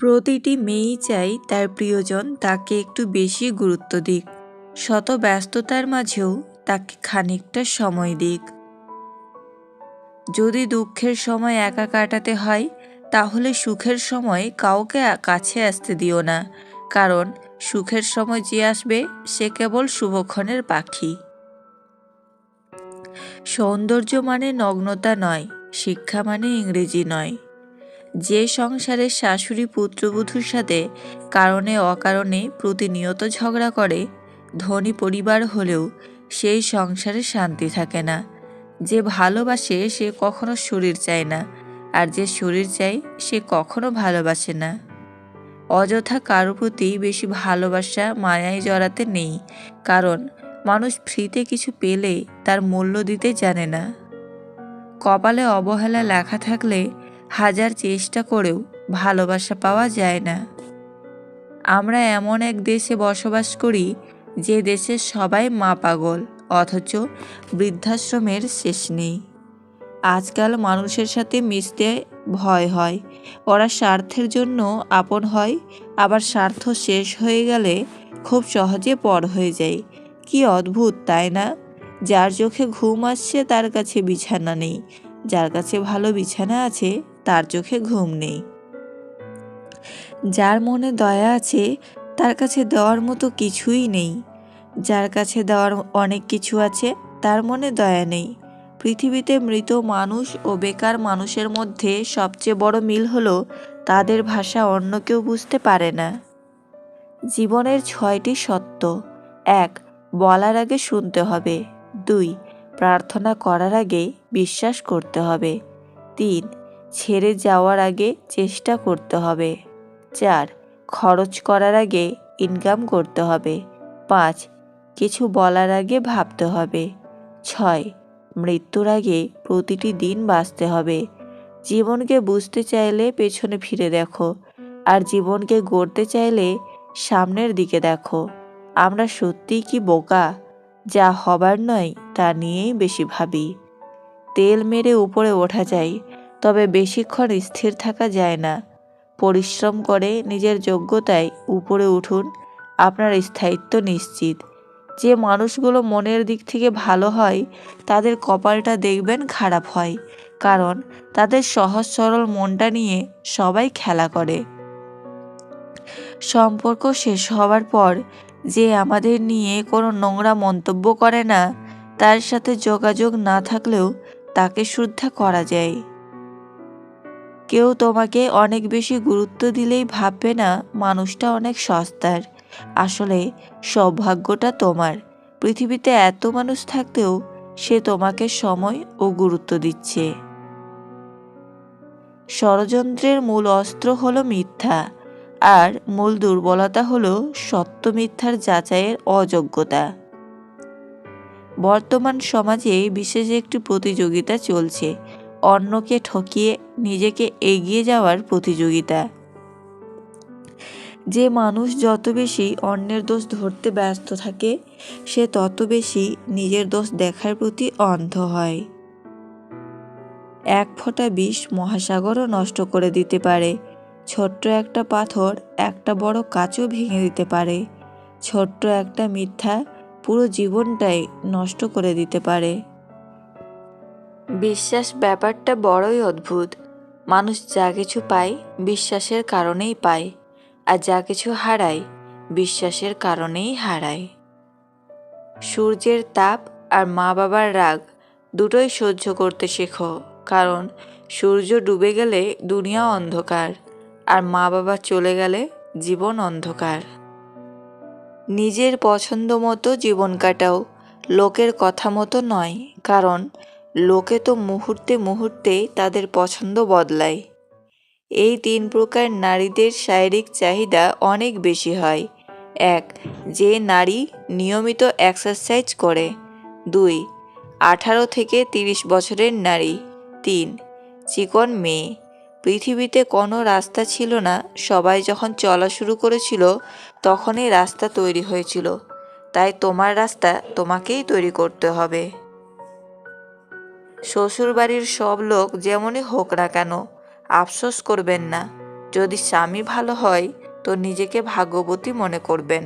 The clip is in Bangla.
প্রতিটি মেয়েই চায় তার প্রিয়জন তাকে একটু বেশি গুরুত্ব দিক, শত ব্যস্ততার মাঝেও তাকে খানিকটা সময় দিক। যদি দুঃখের সময় একা কাটাতে হয়, তাহলে সুখের সময় কাউকে কাছে আসতে দিও না, কারণ সুখের সময় যে আসবে সে কেবল শুভক্ষণের পাখি। সৌন্দর্য মানে নগ্নতা নয়, শিক্ষা মানে ইংরেজি নয়। যে সংসারে শাশুড়ি পুত্রবধূর সাথে কারণে অকারণে প্রতিনিয়ত ঝগড়া করে, ধনী পরিবার হলেও সেই সংসারে শান্তি থাকে না। যে ভালোবাসে সে কখনো শরীর চায় না, আর যে শরীর চায় সে কখনো ভালোবাসে না। অযথা কারো প্রতি বেশি ভালোবাসা মায়ায় জড়াতে নেই, কারণ মানুষ ফ্রিতে কিছু পেলে তার মূল্য দিতে জানে না। কপালে অবহেলা লেখা থাকলে হাজার চেষ্টা করেও ভালোবাসা পাওয়া যায় না। আমরা এমন এক দেশে বসবাস করি যে দেশে সবাই মা পাগল, অথচ বৃদ্ধাশ্রমের শেষ নেই। আজকাল মানুষের সাথে মিশতে ভয় হয়, ওরা স্বার্থের জন্য আপন হয়, আবার স্বার্থ শেষ হয়ে গেলে খুব সহজে পর হয়ে যায়। কি অদ্ভুত, তাই না? যার চোখে ঘুম আসছে তার কাছে বিছানা নেই, যার কাছে ভালো বিছানা আছে তার চোখে ঘুম নেই। যার মনে দয়া আছে তার কাছে দেওয়ার মতো কিছুই নেই, যার কাছে দেওয়ার অনেক কিছু আছে তার মনে দয়া নেই। পৃথিবীতে মৃত মানুষ ও বেকার মানুষের মধ্যে সবচেয়ে বড় মিল হলো তাদের ভাষা অন্য কেউ বুঝতে পারে না। জীবনের 6টি সত্য: 1. বলার আগে শুনতে হবে। 2. প্রার্থনা করার আগে বিশ্বাস করতে হবে। 3. ছেড়ে যাওয়ার আগে চেষ্টা করতে হবে। 4. খরচ করার আগে ইনকাম করতে হবে। 5. কিছু বলার আগে ভাবতে হবে। 6. মৃত্যুর আগে প্রতিটি দিন বাঁচতে হবে। জীবনকে বুঝতে চাইলে পেছনে ফিরে দেখো, আর জীবনকে গড়তে চাইলে সামনের দিকে দেখো। আমরা সত্যিই কি বোকা? যা হবার নয় তা নিয়েই বেশি ভাবি। তেল মেরে উপরে ওঠা যায়, তবে বেশিক্ষণ স্থির থাকা যায় না। পরিশ্রম করে নিজের যোগ্যতায় উপরে উঠুন, আপনার স্থায়িত্ব নিশ্চিত। যে মানুষগুলো মনের দিক থেকে ভালো হয় তাদের কপালটা দেখবেন খারাপ হয়, কারণ তাদের সহজ সরল মনটা নিয়ে সবাই খেলা করে। সম্পর্ক শেষ হওয়ার পর যে আমাদের নিয়ে কোনো নোংরা মন্তব্য করে না, তার সাথে যোগাযোগ না থাকলেও তাকে শ্রদ্ধা করা যায়। কেউ তোমাকে অনেক বেশি গুরুত্ব দিলেই ভাববে না মানুষটা অনেক সস্তার। আসলে সৌভাগ্যটা তোমার, পৃথিবীতে এত মানুষ থাকতেও সে তোমাকে সময় ও গুরুত্ব দিচ্ছে। ষড়যন্ত্রের মূল অস্ত্র হলো মিথ্যা, আর মূল দুর্বলতা হলো সত্য মিথ্যার যাচাইয়ের অযোগ্যতা। বর্তমান সমাজে বিশেষ একটি প্রতিযোগিতা চলছে, অন্যকে ঠকিয়ে নিজেকে এগিয়ে যাওয়ার প্রতিযোগিতা। যে মানুষ যত বেশি অন্যের দোষ ধরতে ব্যস্ত থাকে, সে তত বেশি নিজের দোষ দেখার প্রতি অন্ধ হয়। এক ফোঁটা বিষ মহাসাগরও নষ্ট করে দিতে পারে। ছোট্ট একটা পাথর একটা বড় কাঁচও ভেঙে দিতে পারে। ছোট্ট একটা মিথ্যা পুরো জীবনটাই নষ্ট করে দিতে পারে। বিশ্বাস ব্যাপারটা বড়ই অদ্ভুত। মানুষ যা কিছু পায় বিশ্বাসের কারণেই পায়, আর যা কিছু হারায় বিশ্বাসের কারণেই হারায়। সূর্যের তাপ আর মা বাবার রাগ দুটোই সহ্য করতে শেখো, কারণ সূর্য ডুবে গেলে দুনিয়া অন্ধকার, আর মা বাবা চলে গেলে জীবন অন্ধকার। নিজের পছন্দ মতো জীবন কাটাও, লোকের কথা মতো নয়, কারণ লোকে তো মুহূর্তে মুহূর্তে তাদের পছন্দ বদলায়। এই 3 প্রকার নারীদের শারীরিক চাহিদা অনেক বেশি হয়। 1. যে নারী নিয়মিত এক্সারসাইজ করে। 2. 18 থেকে 30 বছরের নারী। 3. চিকন মেয়ে। পৃথিবীতে কোনো রাস্তা ছিল না, সবাই যখন চলা শুরু করেছিল তখনই রাস্তা তৈরি হয়েছিল, তাই তোমার রাস্তা তোমাকেই তৈরি করতে হবে। শ্বশুরবাড়ির সব লোক যেমনই হোক না কেন, আফসোস করবেন না, যদি স্বামী ভালো হয় তো নিজেকে ভাগ্যবতী মনে করবেন।